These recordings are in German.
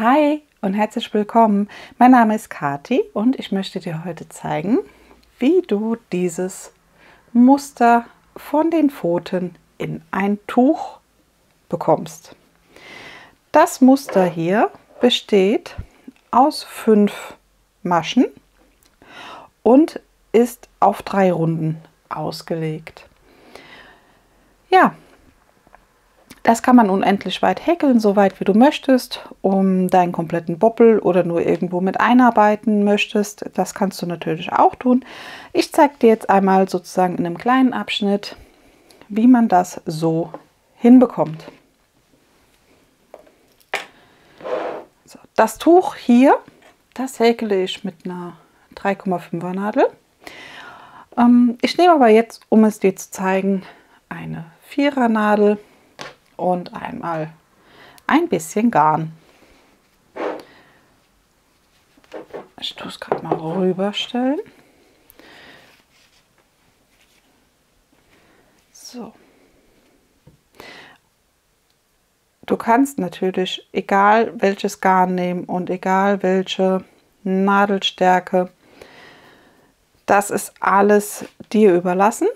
Hi und herzlich willkommen. Mein Name ist Kathi und ich möchte dir heute zeigen, wie du dieses Muster von den Pfoten in ein Tuch bekommst. Das Muster hier besteht aus 5 Maschen und ist auf 3 Runden ausgelegt. Ja, das kann man unendlich weit häkeln, so weit wie du möchtest, um deinen kompletten Boppel oder nur irgendwo mit einarbeiten möchtest. Das kannst du natürlich auch tun. Ich zeige dir jetzt einmal sozusagen in einem kleinen Abschnitt, wie man das so hinbekommt. So, das Tuch hier, das häkele ich mit einer 3,5er Nadel. Ich nehme aber jetzt, um es dir zu zeigen, eine 4er Nadel und einmal ein bisschen Garn. Ich tue es gerade mal rüberstellen. So. Du kannst natürlich egal welches Garn nehmen und egal welche Nadelstärke. Das ist alles dir überlassen.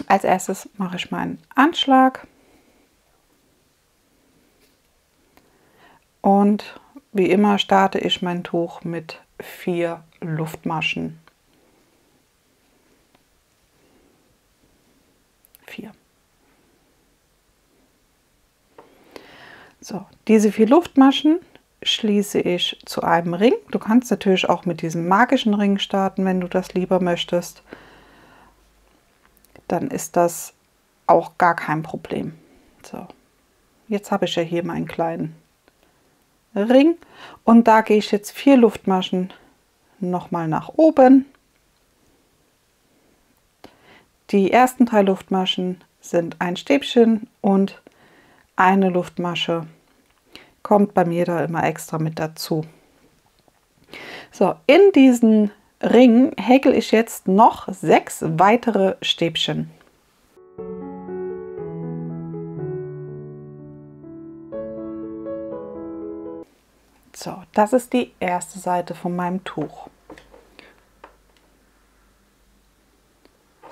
Als erstes mache ich meinen Anschlag. Und wie immer starte ich mein Tuch mit 4 Luftmaschen. 4. So, diese 4 Luftmaschen schließe ich zu einem Ring. Du kannst natürlich auch mit diesem magischen Ring starten, wenn du das lieber möchtest. Dann ist das auch gar kein Problem. So, jetzt habe ich ja hier meinen kleinen Ring und da gehe ich jetzt 4 Luftmaschen nochmal nach oben. Die ersten 3 Luftmaschen sind ein Stäbchen und eine Luftmasche kommt bei mir da immer extra mit dazu. So, in diesen Ring häkel ich jetzt noch 6 weitere Stäbchen. So, das ist die erste Seite von meinem Tuch.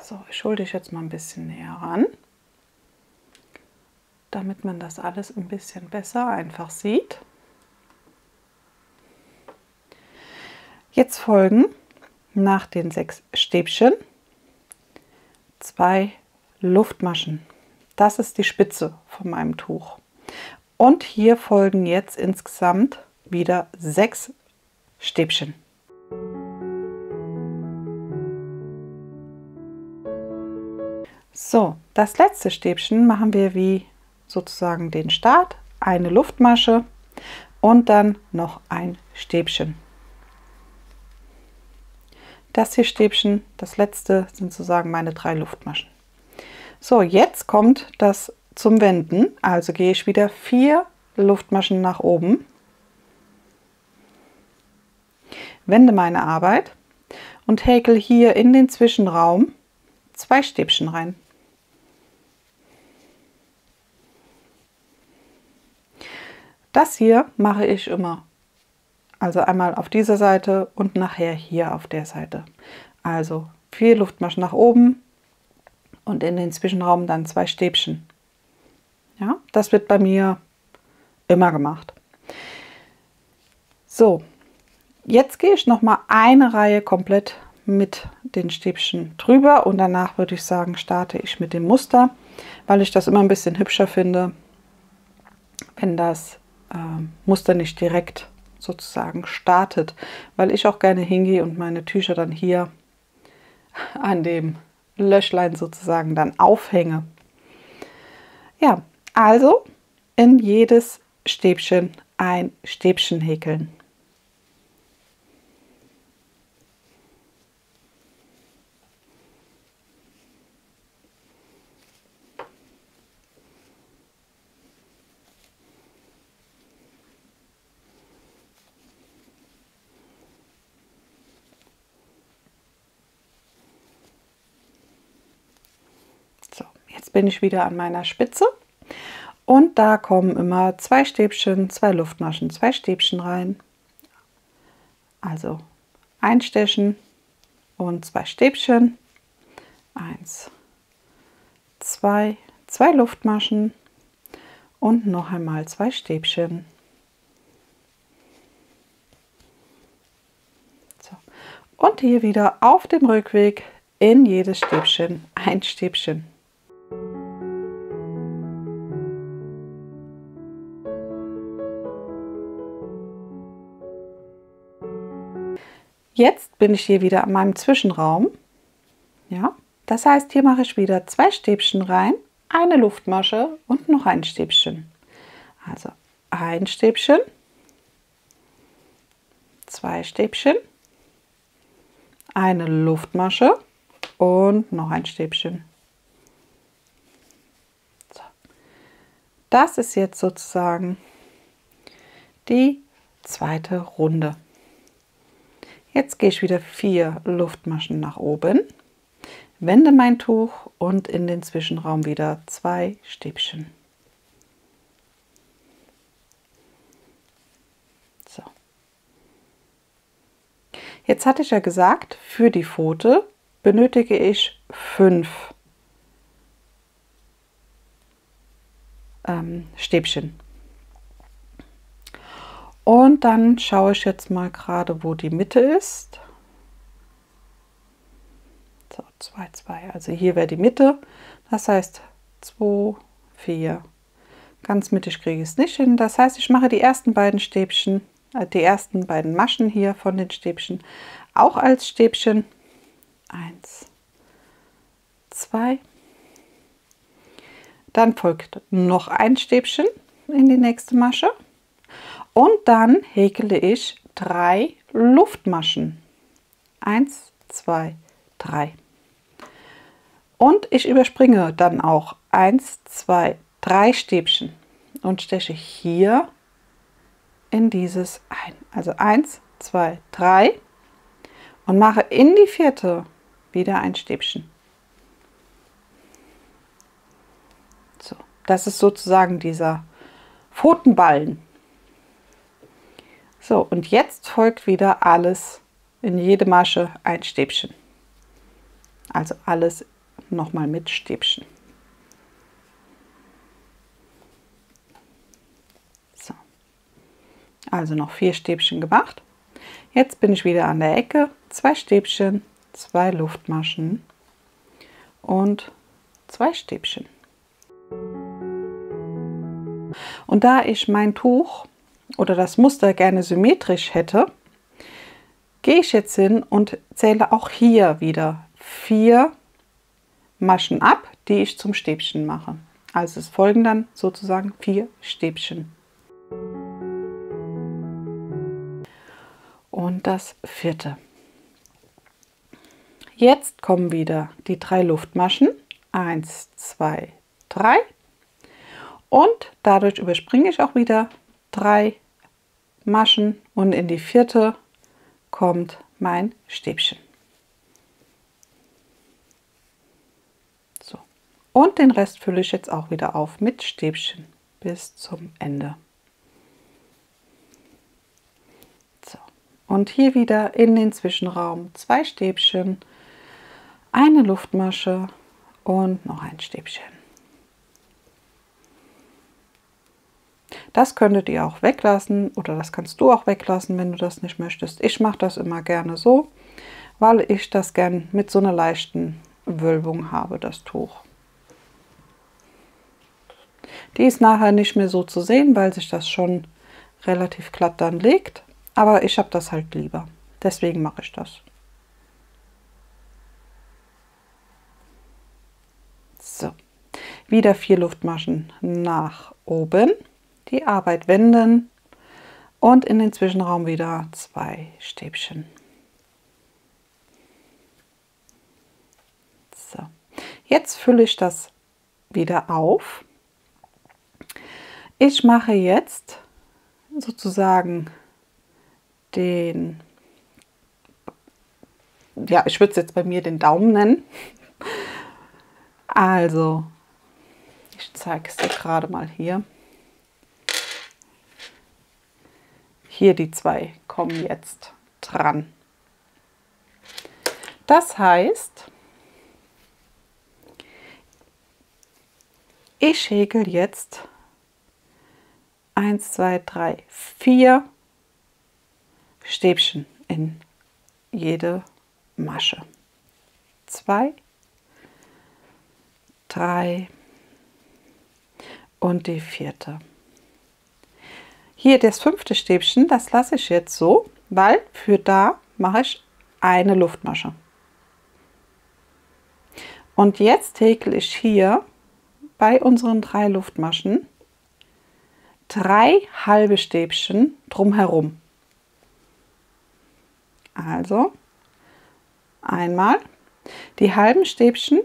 So, ich hole dich jetzt mal ein bisschen näher ran, damit man das alles ein bisschen besser einfach sieht. Jetzt folgen nach den 6 Stäbchen 2 Luftmaschen. Das ist die Spitze von meinem Tuch. Und hier folgen jetzt insgesamt wieder 6 Stäbchen. So, das letzte Stäbchen machen wir wie sozusagen den Start, eine Luftmasche und dann noch ein Stäbchen. Das hier Stäbchen, das letzte sind sozusagen meine 3 Luftmaschen. So, jetzt kommt das zum Wenden, also gehe ich wieder 4 Luftmaschen nach oben. Wende meine Arbeit und häkel hier in den Zwischenraum 2 Stäbchen rein. Das hier mache ich immer, also einmal auf dieser Seite und nachher hier auf der Seite. Also 4 Luftmaschen nach oben und in den Zwischenraum dann 2 Stäbchen. Ja, das wird bei mir immer gemacht. So. Jetzt gehe ich noch mal eine Reihe komplett mit den Stäbchen drüber und danach würde ich sagen, starte ich mit dem Muster, weil ich das immer ein bisschen hübscher finde, wenn das Muster nicht direkt sozusagen startet, weil ich auch gerne hingehe und meine Tücher dann hier an dem Löchlein sozusagen dann aufhänge. Ja, also in jedes Stäbchen ein Stäbchen häkeln. So, jetzt bin ich wieder an meiner Spitze Und da kommen immer 2 Stäbchen, 2 Luftmaschen, 2 Stäbchen rein. Also einstechen und 2 Stäbchen. 1, 2, 2 Luftmaschen und noch einmal 2 Stäbchen. So. Und hier wieder auf dem Rückweg in jedes Stäbchen ein Stäbchen. Jetzt bin ich hier wieder an meinem Zwischenraum. Ja, das heißt, hier mache ich wieder 2 Stäbchen rein, eine Luftmasche und noch ein Stäbchen. Also ein Stäbchen, 2 Stäbchen, eine Luftmasche und noch ein Stäbchen. So. Das ist jetzt sozusagen die zweite Runde. Jetzt gehe ich wieder 4 Luftmaschen nach oben, wende mein Tuch und in den Zwischenraum wieder 2 Stäbchen. So. Jetzt hatte ich ja gesagt, für die Pfote benötige ich 5 Stäbchen. Und dann schaue ich jetzt mal gerade, wo die Mitte ist. So, 2, 2. Also hier wäre die Mitte. Das heißt 2, 4. Ganz mittig kriege ich es nicht hin. Das heißt, ich mache die ersten beiden Stäbchen, die ersten beiden Maschen hier von den Stäbchen auch als Stäbchen. 1, 2. Dann folgt noch ein Stäbchen in die nächste Masche. Und dann häkele ich 3 Luftmaschen. 1, 2, 3. Und ich überspringe dann auch 1, 2, 3 Stäbchen und steche hier in dieses ein. Also 1, 2, 3 und mache in die vierte wieder ein Stäbchen. So, das ist sozusagen dieser Pfotenballen. So, und jetzt folgt wieder alles in jede Masche ein Stäbchen. Also alles nochmal mit Stäbchen. So. Also noch 4 Stäbchen gemacht. Jetzt bin ich wieder an der Ecke. 2 Stäbchen, 2 Luftmaschen und 2 Stäbchen. Und da ich mein Tuch oder das Muster gerne symmetrisch hätte, gehe ich jetzt hin und zähle auch hier wieder 4 Maschen ab, die ich zum Stäbchen mache. Also es folgen dann sozusagen 4 Stäbchen. Und das vierte. Jetzt kommen wieder die 3 Luftmaschen. 1, 2, 3. Und dadurch überspringe ich auch wieder 3 Maschen und in die vierte kommt mein Stäbchen. So. Und den Rest fülle ich jetzt auch wieder auf mit Stäbchen bis zum Ende. So. Und hier wieder in den Zwischenraum 2 Stäbchen, eine Luftmasche und noch ein Stäbchen. Das könntet ihr auch weglassen oder das kannst du auch weglassen, wenn du das nicht möchtest. Ich mache das immer gerne so, weil ich das gern mit so einer leichten Wölbung habe, das Tuch. Die ist nachher nicht mehr so zu sehen, weil sich das schon relativ glatt dann legt, aber ich habe das halt lieber. Deswegen mache ich das. So, wieder 4 Luftmaschen nach oben. Die Arbeit wenden und in den Zwischenraum wieder 2 Stäbchen. So. Jetzt fülle ich das wieder auf. Ich mache jetzt sozusagen den, ja, ich würde es jetzt bei mir den Daumen nennen. Also, ich zeige es dir gerade mal hier. Hier die zwei kommen jetzt dran. Das heißt, ich häkel jetzt 1, 2, 3, 4 Stäbchen in jede Masche. 2, 3 und die 4. Hier das 5. Stäbchen, das lasse ich jetzt so, weil für da mache ich eine Luftmasche. Und jetzt häkel ich hier bei unseren 3 Luftmaschen 3 halbe Stäbchen drumherum. Also einmal, die halben Stäbchen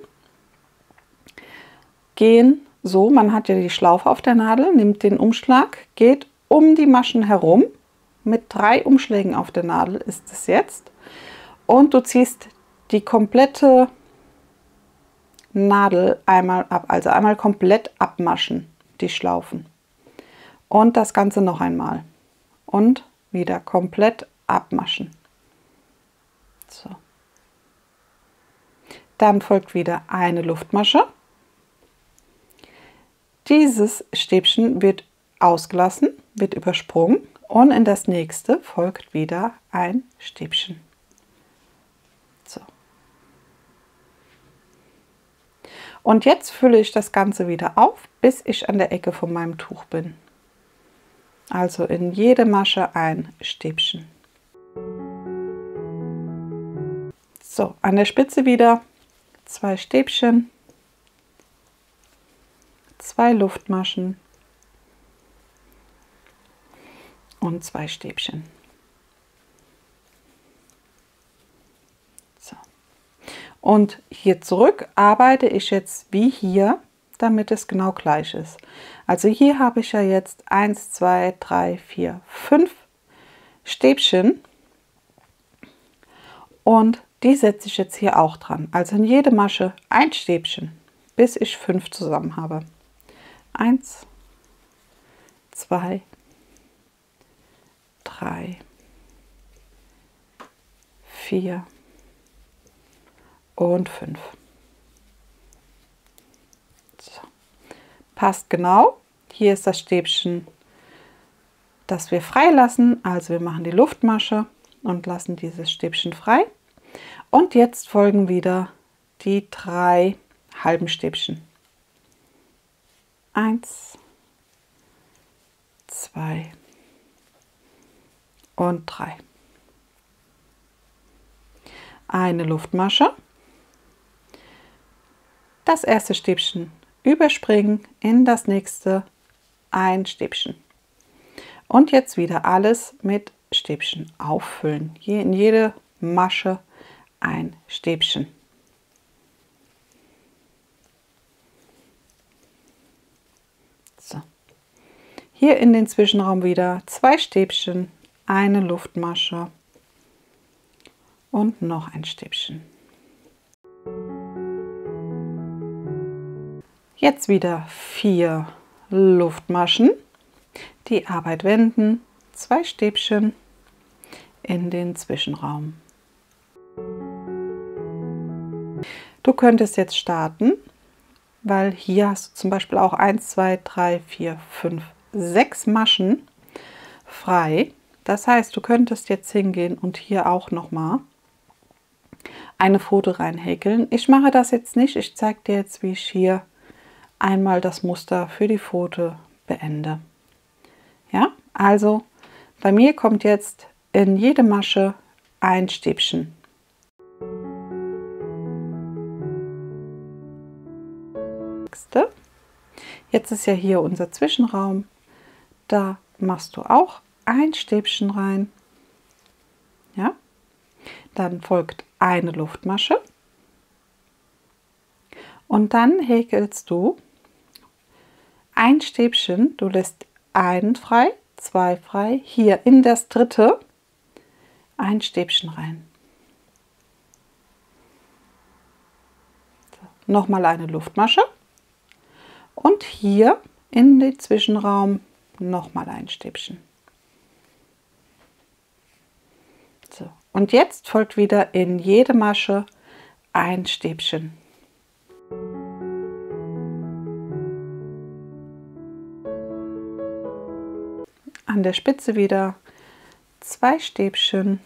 gehen so, man hat ja die Schlaufe auf der Nadel, nimmt den Umschlag, geht um die Maschen herum, mit 3 Umschlägen auf der Nadel ist es jetzt, und du ziehst die komplette Nadel einmal ab, also einmal komplett abmaschen, die Schlaufen. Und das Ganze noch einmal. Und wieder komplett abmaschen. So. Dann folgt wieder eine Luftmasche. Dieses Stäbchen wird ausgelassen, wird übersprungen und in das nächste folgt wieder ein Stäbchen. So. Und jetzt fülle ich das Ganze wieder auf, bis ich an der Ecke von meinem Tuch bin. Also in jede Masche ein Stäbchen. So, an der Spitze wieder 2 Stäbchen, 2 Luftmaschen und 2 Stäbchen. So. Und hier zurück arbeite ich jetzt wie hier, damit es genau gleich ist. Also hier habe ich ja jetzt 1, 2, 3, 4, 5 Stäbchen und die setze ich jetzt hier auch dran. Also in jede Masche ein Stäbchen, bis ich 5 zusammen habe. 1, 2, 3, 4 und 5. So. Passt genau. Hier ist das Stäbchen, das wir freilassen. Also wir machen die Luftmasche und lassen dieses Stäbchen frei. Und jetzt folgen wieder die 3 halben Stäbchen. 1, 2 und 3. Eine Luftmasche. Das erste Stäbchen überspringen, in das nächste ein Stäbchen. Und jetzt wieder alles mit Stäbchen auffüllen. In jede Masche ein Stäbchen. So. Hier in den Zwischenraum wieder 2 Stäbchen, eine Luftmasche und noch ein Stäbchen. Jetzt wieder 4 Luftmaschen, die Arbeit wenden, 2 Stäbchen in den Zwischenraum. Du könntest jetzt starten, weil hier hast du zum Beispiel auch 1, 2, 3, 4, 5, 6 Maschen frei. Das heißt, du könntest jetzt hingehen und hier auch nochmal eine Pfote reinhäkeln. Ich mache das jetzt nicht. Ich zeige dir jetzt, wie ich hier einmal das Muster für die Pfote beende. Ja, also bei mir kommt jetzt in jede Masche ein Stäbchen. Jetzt ist ja hier unser Zwischenraum. Da machst du auch ein Stäbchen rein. Ja, dann folgt eine Luftmasche. Und dann häkelst du ein Stäbchen, du lässt einen frei, 2 frei, hier in das dritte ein Stäbchen rein. So, nochmal eine Luftmasche Und hier in den Zwischenraum nochmal ein Stäbchen. So, und jetzt folgt wieder in jede Masche ein Stäbchen. An der Spitze wieder 2 Stäbchen,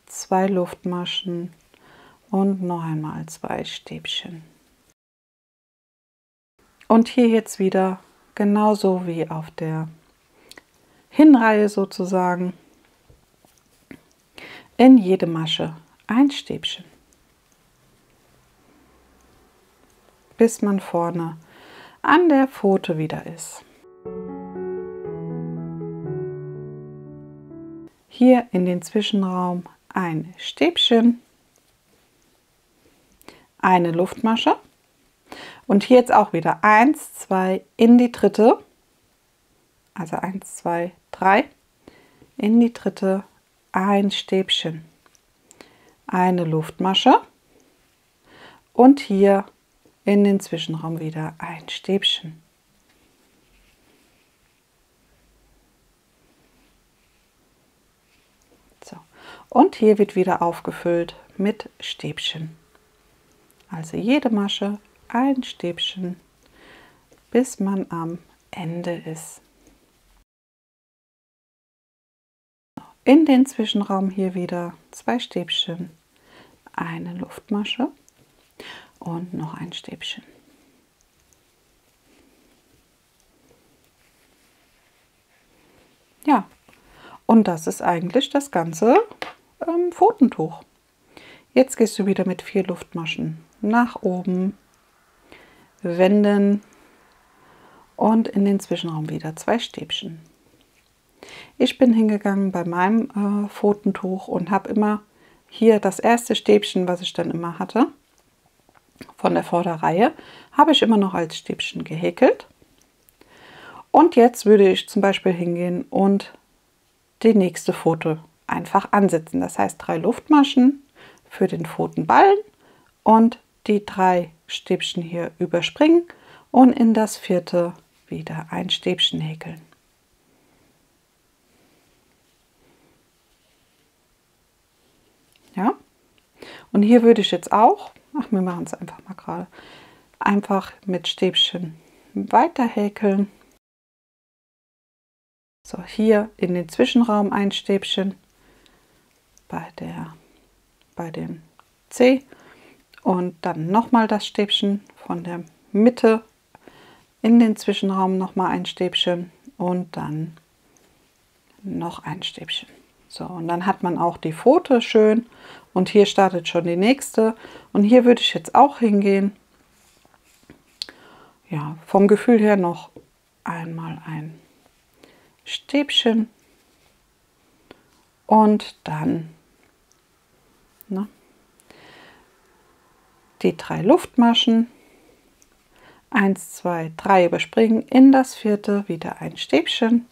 2 Luftmaschen und noch einmal 2 Stäbchen. Und hier jetzt wieder genauso wie auf der Hinreihe sozusagen in jede Masche ein Stäbchen, bis man vorne an der Pfote wieder ist. Hier in den Zwischenraum ein Stäbchen, eine Luftmasche und hier jetzt auch wieder 1, 2 in die dritte, also 1, 2, 3 in die dritte, ein Stäbchen, eine Luftmasche und hier in den Zwischenraum wieder ein Stäbchen. So. Und hier wird wieder aufgefüllt mit Stäbchen. Also jede Masche ein Stäbchen, bis man am Ende ist. In den Zwischenraum hier wieder 2 Stäbchen, eine Luftmasche und noch ein Stäbchen. Ja, und das ist eigentlich das ganze Pfotentuch. Jetzt gehst du wieder mit 4 Luftmaschen nach oben, wenden und in den Zwischenraum wieder 2 Stäbchen. Ich bin hingegangen bei meinem Pfotentuch und habe immer hier das erste Stäbchen, was ich dann immer hatte, von der Vorderreihe, habe ich immer noch als Stäbchen gehäkelt. Und jetzt würde ich zum Beispiel hingehen und die nächste Pfote einfach ansetzen. Das heißt 3 Luftmaschen für den Pfotenballen und die 3 Stäbchen hier überspringen und in das vierte wieder ein Stäbchen häkeln. Ja, und hier würde ich jetzt auch, wir machen es einfach mal gerade, einfach mit Stäbchen weiter häkeln. So, hier in den Zwischenraum ein Stäbchen bei dem C und dann nochmal das Stäbchen von der Mitte in den Zwischenraum nochmal ein Stäbchen und dann noch ein Stäbchen. So, und dann hat man auch die Pfote schön und hier startet schon die nächste und hier würde ich jetzt auch hingehen. Ja, vom Gefühl her noch einmal ein Stäbchen und dann die 3 Luftmaschen, 1, 2, 3 überspringen, in das vierte wieder ein Stäbchen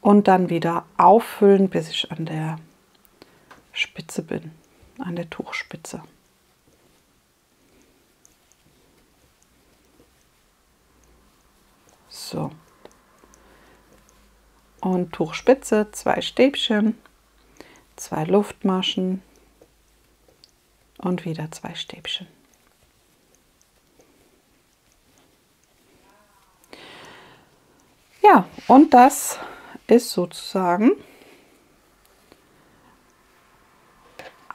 und dann wieder auffüllen, bis ich an der Spitze bin, an der Tuchspitze. So. Und Tuchspitze, 2 Stäbchen, 2 Luftmaschen und wieder 2 Stäbchen. Ja, und das ist sozusagen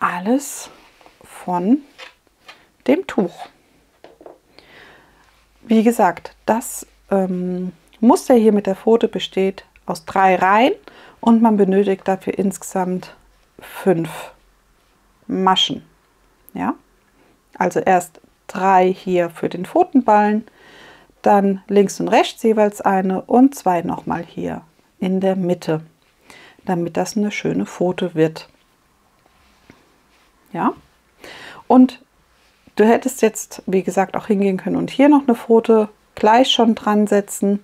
alles von dem Tuch. Wie gesagt, das Muster hier mit der Pfote besteht aus 3 Reihen und man benötigt dafür insgesamt 5 Maschen. Ja? Also erst 3 hier für den Pfotenballen, dann links und rechts jeweils eine und 2 nochmal hier in der Mitte, damit das eine schöne Pfote wird. Ja? Und du hättest jetzt, wie gesagt, auch hingehen können und hier noch eine Pfote gleich schon dran setzen,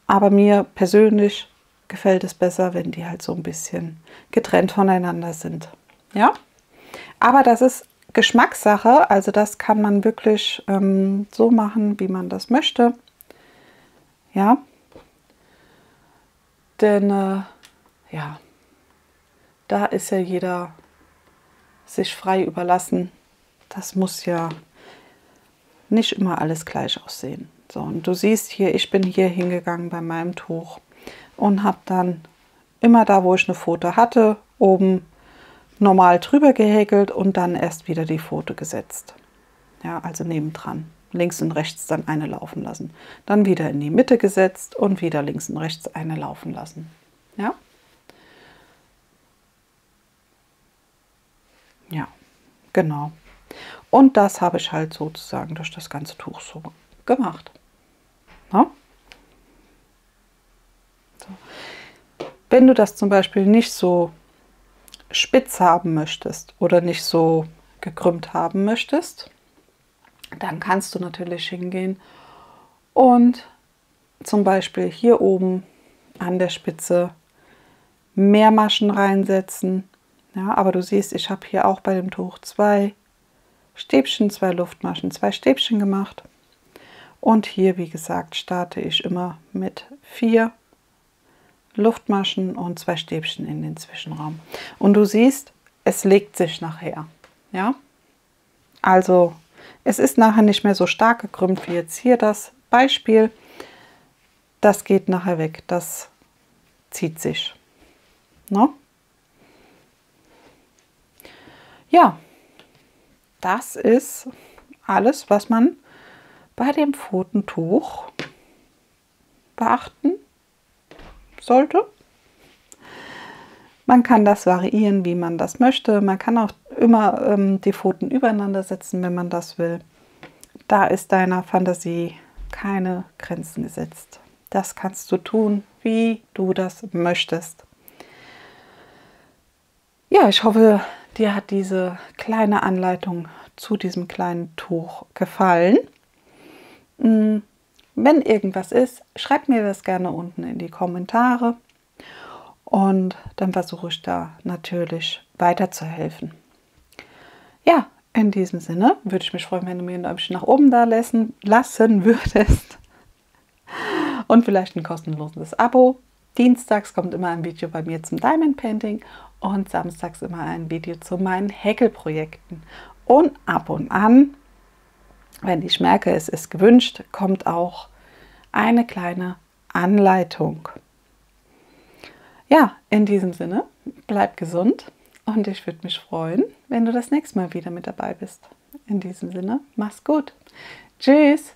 aber mir persönlich gefällt es besser, wenn die halt so ein bisschen getrennt voneinander sind. Ja? Aber das ist Geschmackssache, also das kann man wirklich so machen, wie man das möchte. Ja, denn ja, da ist ja jeder sich frei überlassen. Das muss ja nicht immer alles gleich aussehen. So, und du siehst hier, ich bin hier hingegangen bei meinem Tuch und habe dann immer da, wo ich eine Pfote hatte, oben normal drüber gehäkelt und dann erst wieder die Pfote gesetzt. Ja, also nebendran. Links und rechts dann eine laufen lassen. Dann wieder in die Mitte gesetzt und wieder links und rechts eine laufen lassen. Ja? Ja, genau. Und das habe ich halt sozusagen durch das ganze Tuch so gemacht. Ja? So. Wenn du das zum Beispiel nicht so spitz haben möchtest oder nicht so gekrümmt haben möchtest, dann kannst du natürlich hingehen und zum Beispiel hier oben an der Spitze mehr Maschen reinsetzen. Ja, aber du siehst, ich habe hier auch bei dem Tuch 2 Stäbchen, 2 Luftmaschen, 2 Stäbchen gemacht. Und hier, wie gesagt, starte ich immer mit 4 Luftmaschen und 2 Stäbchen in den Zwischenraum. Und du siehst, es legt sich nachher. Ja? Also es ist nachher nicht mehr so stark gekrümmt wie jetzt hier das Beispiel. Das geht nachher weg, das zieht sich. Ne? Ja, das ist alles, was man bei dem Pfotentuch beachten sollte. Man kann das variieren, wie man das möchte. Man kann auch immer die Pfoten übereinander setzen, wenn man das will. Da ist deiner Fantasie keine Grenzen gesetzt. Das kannst du tun, wie du das möchtest. Ja, ich hoffe, dir hat diese kleine Anleitung zu diesem kleinen Tuch gefallen. Wenn irgendwas ist, schreib mir das gerne unten in die Kommentare und dann versuche ich da natürlich weiterzuhelfen. Ja, in diesem Sinne würde ich mich freuen, wenn du mir ein Däumchen nach oben da lassen würdest und vielleicht ein kostenloses Abo. Dienstags kommt immer ein Video bei mir zum Diamond Painting und samstags immer ein Video zu meinen Häkelprojekten. Und ab und an, wenn ich merke, es ist gewünscht, kommt auch eine kleine Anleitung. Ja, in diesem Sinne, bleib gesund und ich würde mich freuen, wenn du das nächste Mal wieder mit dabei bist. In diesem Sinne, mach's gut. Tschüss.